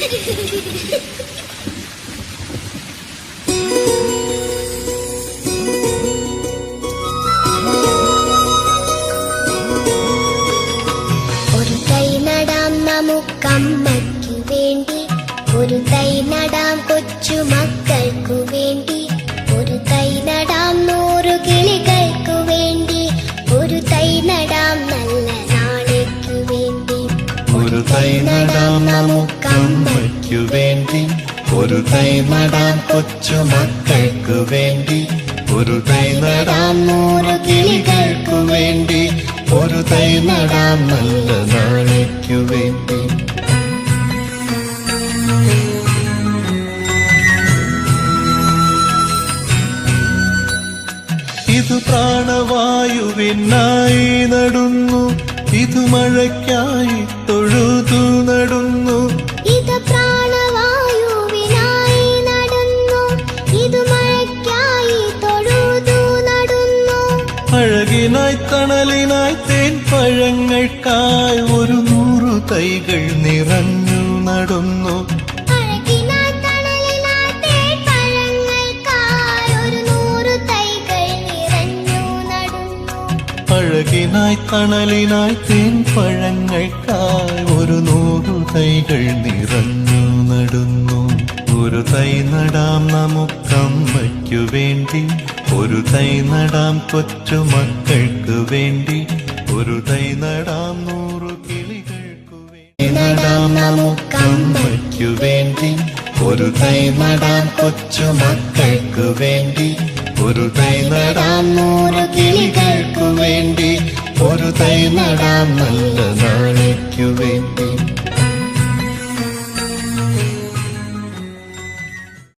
ഒരു തൈ നടാം നമുക്കമ്മയ്ക്കു വേണ്ടി, ഒരു തൈ നടാം കൊച്ചുമക്കൾക്കു വേണ്ടി, ഒരു തൈ നടാം 100 കിളികൾക്കു വേണ്ടി, ഒരു തൈ നടാം നല്ല നാളേക്കു വേണ്ടി. ഒരു തൈ നടാം നമുക്കമ്മയ്ക്കു വേണ്ടി, ഒരു തൈ നടാം കൊച്ചുമക്കൾക്കു വേണ്ടി, ഒരു തൈ നടാം 100 കിളികൾക്കു വേണ്ടി, ഒരു തൈ നടാം നല്ല നാളേക്കു വേണ്ടി. ഇത് പ്രാണവായുവിനായി നടുന്നു, ഇത് മഴയ്ക്കായി തൊഴുതു നടുന്നു. ഇത് പ്രാണവായുവിനായി നടുന്നു, ഇത് മഴയ്ക്കായി തൊഴുതു നടുന്നു. അഴകിനായി തണലിനായി തേൻ പഴങ്ങൾക്കായി 100 തൈകൾ നിറഞ്ഞു നടുന്നു. അഴകിനായി തണലിനായി തേൻ പഴങ്ങൾക്കായി 100 തൈകൾ നിറഞ്ഞു നടുന്നു. അഴകിനായി തണലിനായി തേൻ പഴങ്ങൾക്കായി 100 തൈകൾ നിറഞ്ഞു നടുന്നു. ഒരു തൈ നടാം നമുക്കമ്മയ്ക്കു വേണ്ടി, ഒരു തൈ നടാം കൊച്ചുമക്കൾക്ക് വേണ്ടി, ഒരു തൈ നടാം 100 കിളികൾക്കു വേണ്ടി. നടാം നമുക്കമ്മയ്ക്കു വേണ്ടി, ഒരു തൈ നടാം കൊച്ചുമക്കൾക്ക് വേണ്ടി, ഒരു തൈ നടാം 100 കിളികൾക്കു വേണ്ടി, ഒരു തൈ നടാം നല്ല നാളേക്കു വേണ്ടി.